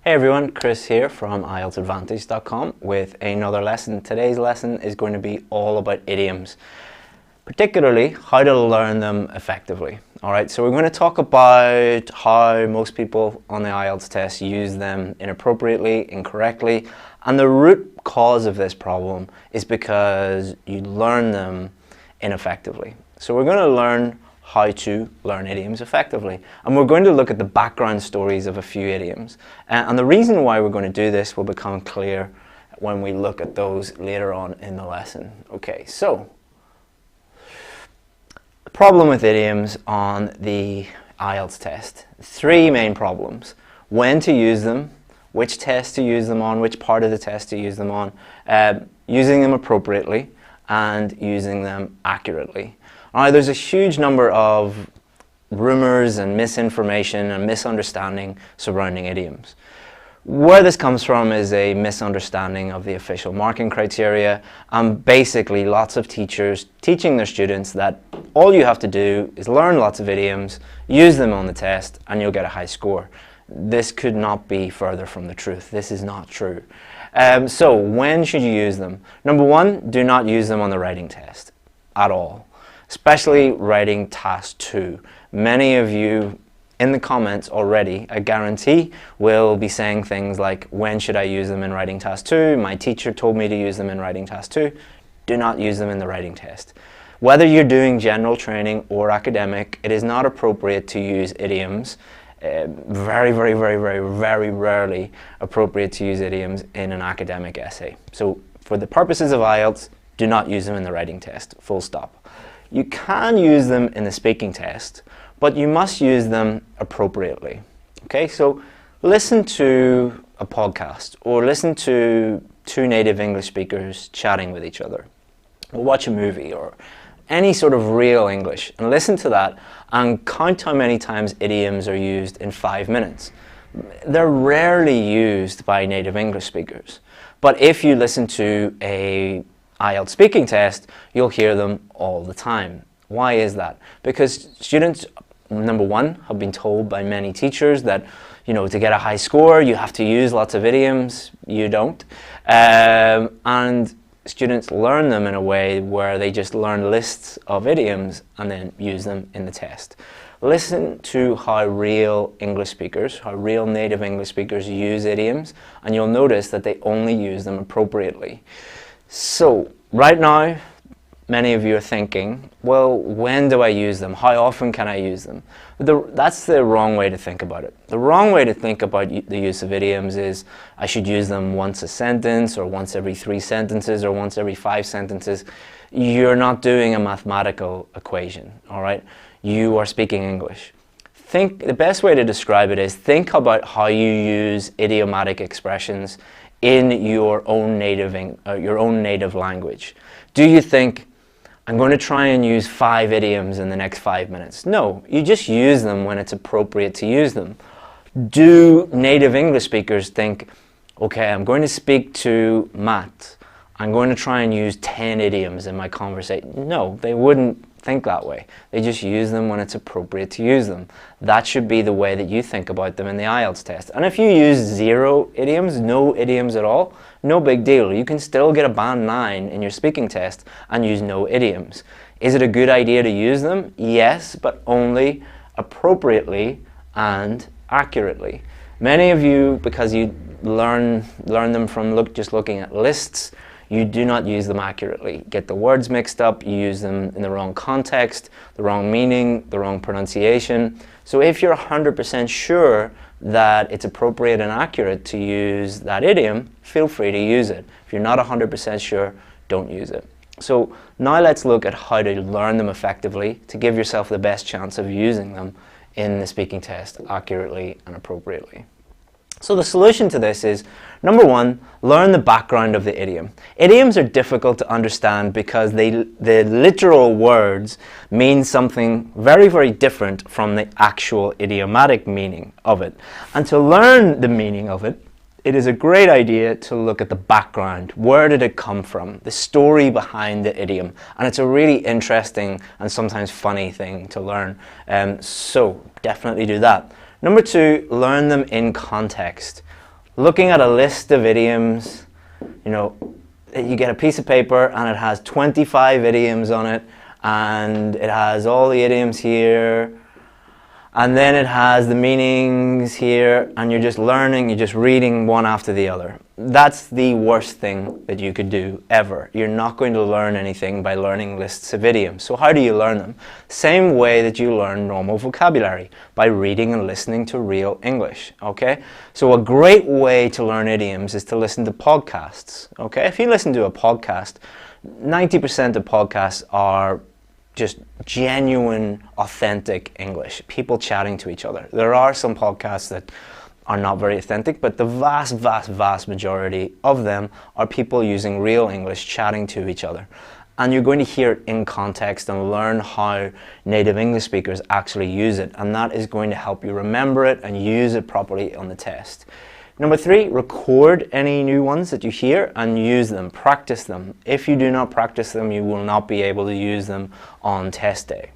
Hey everyone, Chris here from IELTSadvantage.com with another lesson. Today's lesson is going to be all about idioms, particularly how to learn them effectively. Alright, so we're going to talk about how most people on the IELTS test use them inappropriately, incorrectly, and the root cause of this problem is because you learn them ineffectively. So we're going to learn how to learn idioms effectively. And we're going to look at the background stories of a few idioms. And the reason why we're going to do this will become clear when we look at those later on in the lesson. Okay, so the problem with idioms on the IELTS test. Three main problems. When to use them, which test to use them on, which part of the test to use them on, using them appropriately, and using them accurately. There's a huge number of rumors and misinformation and misunderstanding surrounding idioms. Where this comes from is a misunderstanding of the official marking criteria, and basically lots of teachers teaching their students that all you have to do is learn lots of idioms, use them on the test, and you'll get a high score. This could not be further from the truth. This is not true. So when should you use them? Number one, do not use them on the writing test at all. Especially writing task 2. Many of you in the comments already, I guarantee, will be saying things like, when should I use them in writing task 2? My teacher told me to use them in writing task 2. Do not use them in the writing test. Whether you're doing general training or academic, it is not appropriate to use idioms. Very rarely appropriate to use idioms in an academic essay. So for the purposes of IELTS, do not use them in the writing test, full stop. You can use them in the speaking test, but you must use them appropriately. Okay, so listen to a podcast or listen to two native English speakers chatting with each other, or watch a movie or any sort of real English, and listen to that and count how many times idioms are used in 5 minutes. They're rarely used by native English speakers, but if you listen to a IELTS speaking test, you'll hear them all the time. Why is that? Because students, number one, have been told by many teachers that, to get a high score, you have to use lots of idioms. You don't. And students learn them in a way where they just learn lists of idioms and then use them in the test. Listen to how real English speakers, how real native English speakers use idioms, and you'll notice that they only use them appropriately. So, right now, many of you are thinking, well, when do I use them? How often can I use them? That's the wrong way to think about it. The wrong way to think about the use of idioms is I should use them once a sentence, or once every 3 sentences, or once every 5 sentences. You're not doing a mathematical equation, all right? You are speaking English. The best way to describe it is think about how you use idiomatic expressions in your own native language. Do you think, I'm going to try and use 5 idioms in the next 5 minutes? No, you just use them when it's appropriate to use them. Do native English speakers think, okay, I'm going to speak to Matt, I'm going to try and use 10 idioms in my conversation? No, they wouldn't think that way. They just use them when it's appropriate to use them. That should be the way that you think about them in the IELTS test. And if you use 0 idioms, no idioms at all, no big deal. You can still get a band 9 in your speaking test and use no idioms. Is it a good idea to use them? Yes, but only appropriately and accurately. Many of you, because you learn them from just looking at lists, you do not use them accurately. Get the words mixed up, you use them in the wrong context, the wrong meaning, the wrong pronunciation. So if you're 100% sure that it's appropriate and accurate to use that idiom, feel free to use it. If you're not 100% sure, don't use it. So now let's look at how to learn them effectively to give yourself the best chance of using them in the speaking test accurately and appropriately. So the solution to this is, number one, learn the background of the idiom. Idioms are difficult to understand because the literal words mean something very different from the actual idiomatic meaning of it. And to learn the meaning of it, it is a great idea to look at the background. Where did it come from? The story behind the idiom. And it's a really interesting and sometimes funny thing to learn. So definitely do that. Number two, learn them in context. looking at a list of idioms, you know, you get a piece of paper and it has 25 idioms on it, and it has all the idioms here, and then it has the meanings here, and you're just learning, you're just reading one after the other. That's the worst thing that you could do ever. You're not going to learn anything by learning lists of idioms. So how do you learn them? Same way that you learn normal vocabulary, by reading and listening to real English, okay? So a great way to learn idioms is to listen to podcasts, okay? If you listen to a podcast, 90% of podcasts are just genuine, authentic English, people chatting to each other. There are some podcasts that are not very authentic, but the vast majority of them are people using real English, chatting to each other. And you're going to hear it in context and learn how native English speakers actually use it, and that is going to help you remember it and use it properly on the test. Number 3, record any new ones that you hear and use them, practice them. If you do not practice them, you will not be able to use them on test day.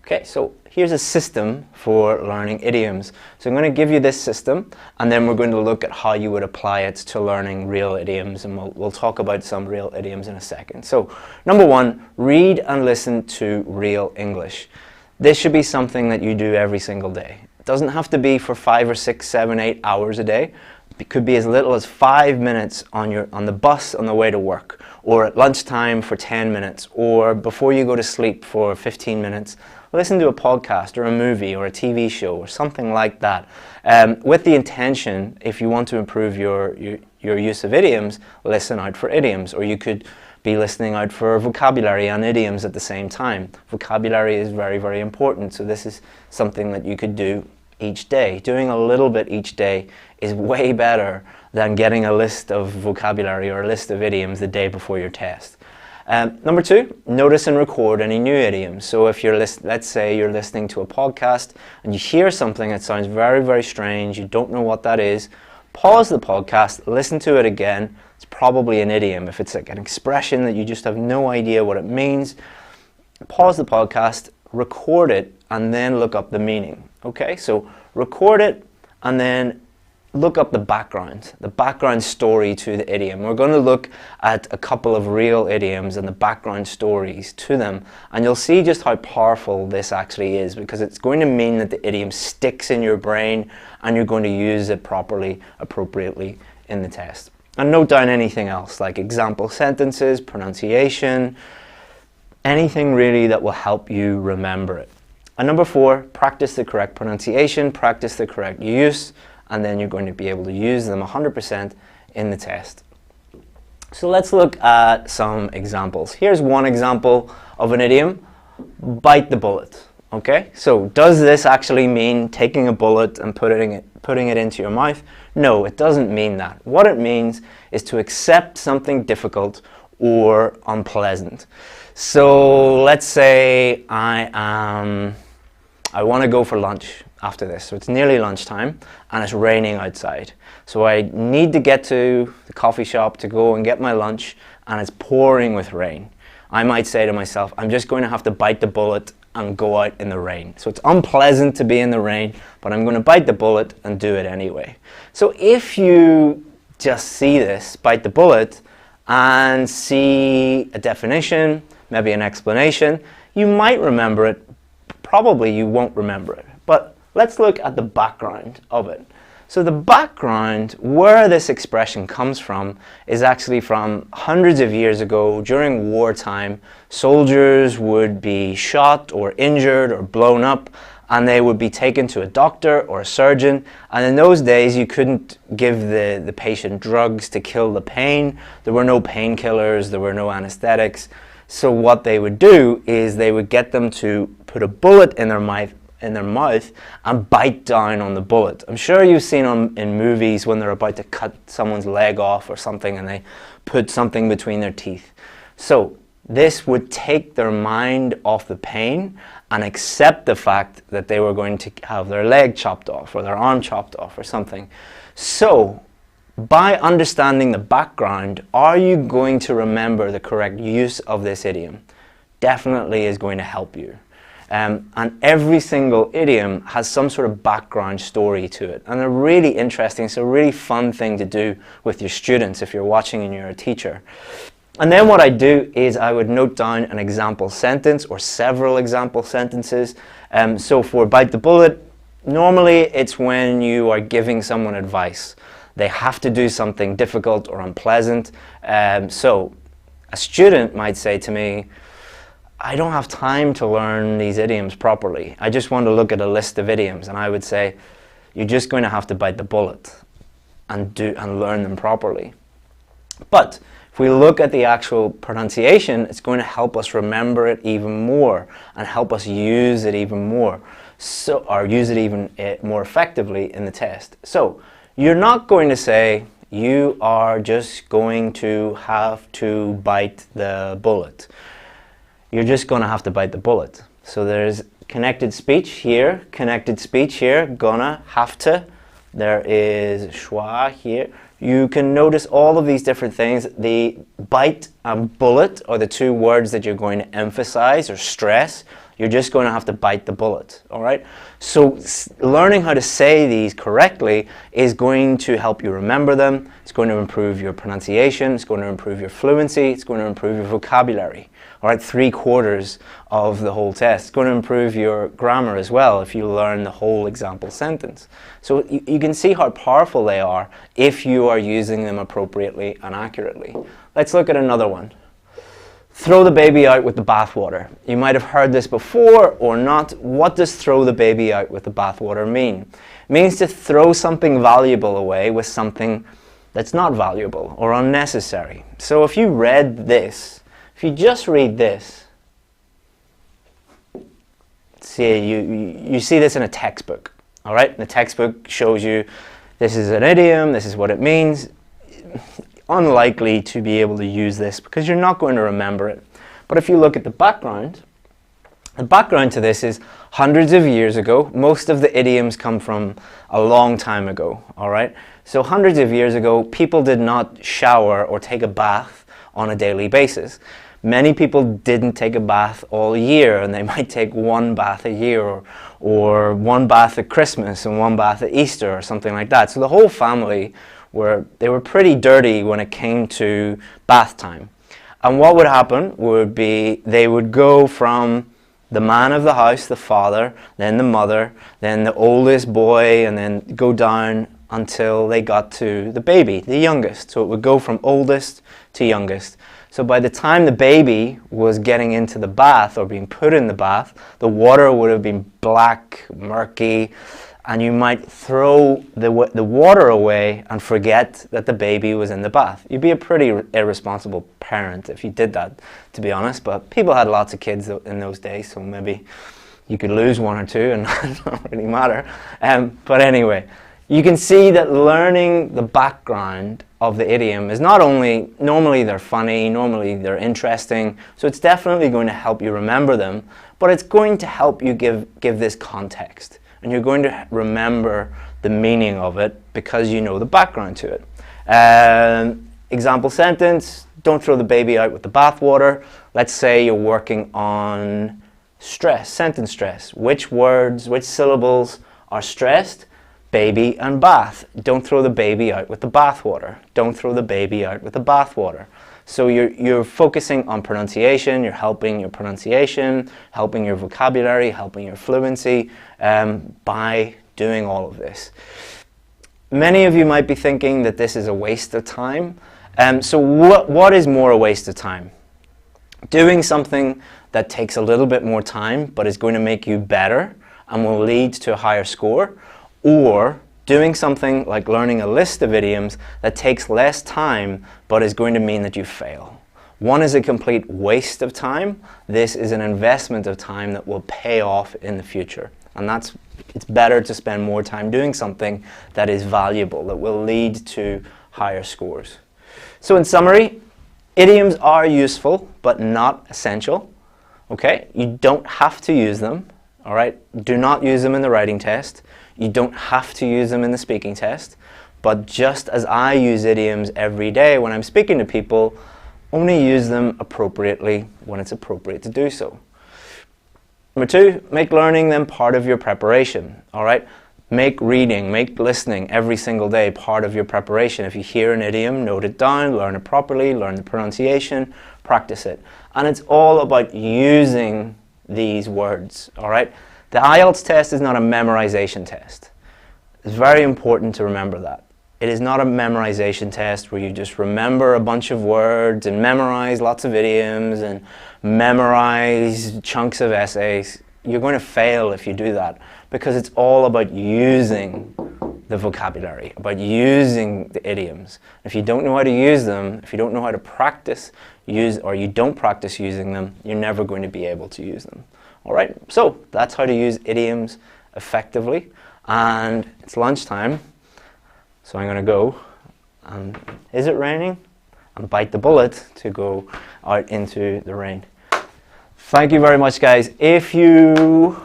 Okay, so here's a system for learning idioms. So I'm going to give you this system, and then we're going to look at how you would apply it to learning real idioms, and we'll talk about some real idioms in a second. So number 1, read and listen to real English. This should be something that you do every single day. It doesn't have to be for 5 or 6, 7, 8 hours a day. It could be as little as 5 minutes on the bus on the way to work, or at lunchtime for 10 minutes, or before you go to sleep for 15 minutes. Listen to a podcast or a movie or a TV show or something like that, with the intention, if you want to improve your use of idioms, listen out for idioms. Or you could be listening out for vocabulary and idioms at the same time. Vocabulary is very, very important, so this is something that you could do each day. Doing a little bit each day is way better than getting a list of vocabulary or a list of idioms the day before your test. Number 2, notice and record any new idioms. So if let's say you're listening to a podcast and you hear something that sounds very, very strange, you don't know what that is, pause the podcast, listen to it again. It's probably an idiom. If it's like an expression that you just have no idea what it means, pause the podcast, record it, and then look up the meaning. Okay, so record it and then look up the background story to the idiom. We're going to look at a couple of real idioms and the background stories to them, and you'll see just how powerful this actually is, because it's going to mean that the idiom sticks in your brain and you're going to use it properly, appropriately in the test. And note down anything else, like example sentences, pronunciation, anything really that will help you remember it. And number 4, practice the correct pronunciation, practice the correct use, and then you're going to be able to use them 100% in the test. So let's look at some examples. Here's one example of an idiom: bite the bullet. Okay, so does this actually mean taking a bullet and putting it into your mouth? No, it doesn't mean that. What it means is to accept something difficult or unpleasant. So let's say I want to go for lunch after this. So it's nearly lunchtime and it's raining outside. So I need to get to the coffee shop to go and get my lunch, and it's pouring with rain. I might say to myself, I'm just going to have to bite the bullet and go out in the rain. So it's unpleasant to be in the rain, but I'm going to bite the bullet and do it anyway. So if you just see this, bite the bullet, and see a definition, maybe an explanation, you might remember it. Probably you won't remember it. But let's look at the background of it. So the background, where this expression comes from, is actually from hundreds of years ago. During wartime, soldiers would be shot or injured or blown up, and they would be taken to a doctor or a surgeon. And in those days, you couldn't give the patient drugs to kill the pain. There were no painkillers, there were no anesthetics. So what they would do is they would get them to put a bullet in their mouth and bite down on the bullet. I'm sure you've seen in movies when they're about to cut someone's leg off or something and they put something between their teeth. So this would take their mind off the pain and accept the fact that they were going to have their leg chopped off or their arm chopped off or something. So by understanding the background, are you going to remember the correct use of this idiom? Definitely is going to help you. And every single idiom has some sort of background story to it. And they're really interesting. It's a really fun thing to do with your students if you're watching and you're a teacher. And then what I do is I would note down an example sentence or several example sentences. So for bite the bullet, normally it's when you are giving someone advice. They have to do something difficult or unpleasant. So a student might say to me, I don't have time to learn these idioms properly. I just want to look at a list of idioms. And I would say, you're just going to have to bite the bullet and learn them properly. But if we look at the actual pronunciation, it's going to help us remember it even more and help us use it even more, or use it even more effectively in the test. So you're not going to say, you are just going to have to bite the bullet. You're just going to have to bite the bullet. So there's connected speech here, gonna, have to. There is schwa here. You can notice all of these different things. The bite and bullet are the two words that you're going to emphasize or stress. You're just going to have to bite the bullet, all right? So learning how to say these correctly is going to help you remember them. It's going to improve your pronunciation. It's going to improve your fluency. It's going to improve your vocabulary, all right? 3/4 of the whole test. It's going to improve your grammar as well if you learn the whole example sentence. So you can see how powerful they are if you are using them appropriately and accurately. Let's look at another one. Throw the baby out with the bathwater. You might have heard this before or not. What does throw the baby out with the bathwater mean? It means to throw something valuable away with something that's not valuable or unnecessary. So if you read this, if you just read this, see, you see this in a textbook, all right? The textbook shows you this is an idiom, this is what it means. Unlikely to be able to use this because you're not going to remember it. But if you look at the background to this is hundreds of years ago. Most of the idioms come from a long time ago, all right? So hundreds of years ago, people did not shower or take a bath on a daily basis. Many people didn't take a bath all year, and they might take one bath a year or one bath at Christmas and one bath at Easter or something like that. So the whole family they were pretty dirty when it came to bath time. And what would happen would be they would go from the man of the house, the father, then the mother, then the oldest boy, and then go down until they got to the baby, the youngest. So it would go from oldest to youngest. So by the time the baby was getting into the bath or being put in the bath, the water would have been black, murky, and you might throw the water away and forget that the baby was in the bath. You'd be a pretty irresponsible parent if you did that, to be honest, but people had lots of kids in those days, so maybe you could lose one or two and it don't really matter. But anyway, you can see that learning the background of the idiom is not only, normally they're funny, normally they're interesting, so it's definitely going to help you remember them, but it's going to help you give this context. And you're going to remember the meaning of it because you know the background to it. Example sentence, don't throw the baby out with the bathwater. Let's say you're working on stress, sentence stress. Which words, which syllables are stressed? Baby and bath. Don't throw the baby out with the bathwater. Don't throw the baby out with the bathwater. So you're focusing on pronunciation, you're helping your pronunciation, helping your vocabulary, helping your fluency by doing all of this. Many of you might be thinking that this is a waste of time. So what is more a waste of time? Doing something that takes a little bit more time but is going to make you better and will lead to a higher score, or doing something like learning a list of idioms that takes less time but is going to mean that you fail. One is a complete waste of time. This is an investment of time that will pay off in the future. And it's better to spend more time doing something that is valuable, that will lead to higher scores. So in summary, idioms are useful but not essential. Okay, you don't have to use them. All right, do not use them in the writing test. You don't have to use them in the speaking test, but just as I use idioms every day when I'm speaking to people, only use them appropriately when it's appropriate to do so. Number 2, make learning them part of your preparation, all right? Make reading, make listening every single day part of your preparation. If you hear an idiom, note it down, learn it properly, learn the pronunciation, practice it. And it's all about using these words, all right? The IELTS test is not a memorization test. It's very important to remember that. It is not a memorization test where you just remember a bunch of words and memorize lots of idioms and memorize chunks of essays. You're going to fail if you do that, because it's all about using the vocabulary, about using the idioms. If you don't know how to use them, if you don't know how to practice or you don't practice using them, you're never going to be able to use them. All right, so that's how to use idioms effectively. And it's lunchtime, so I'm going to go, and is it raining? And bite the bullet to go out into the rain. Thank you very much, guys. If you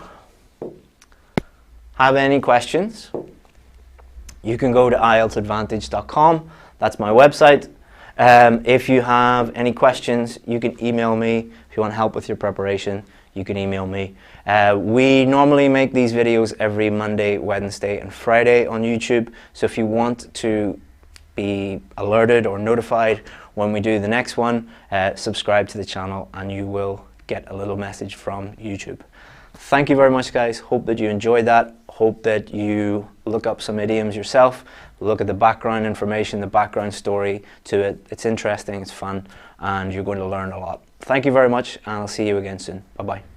have any questions, you can go to IELTSadvantage.com. That's my website. If you have any questions, you can email me. If you want help with your preparation, you can email me. We normally make these videos every Monday, Wednesday, and Friday on YouTube. So if you want to be alerted or notified when we do the next one, subscribe to the channel and you will get a little message from YouTube. Thank you very much, guys. Hope that you enjoyed that. Hope that you look up some idioms yourself, look at the background information, the background story to it. It's interesting, it's fun, and you're going to learn a lot. Thank you very much, and I'll see you again soon. Bye-bye.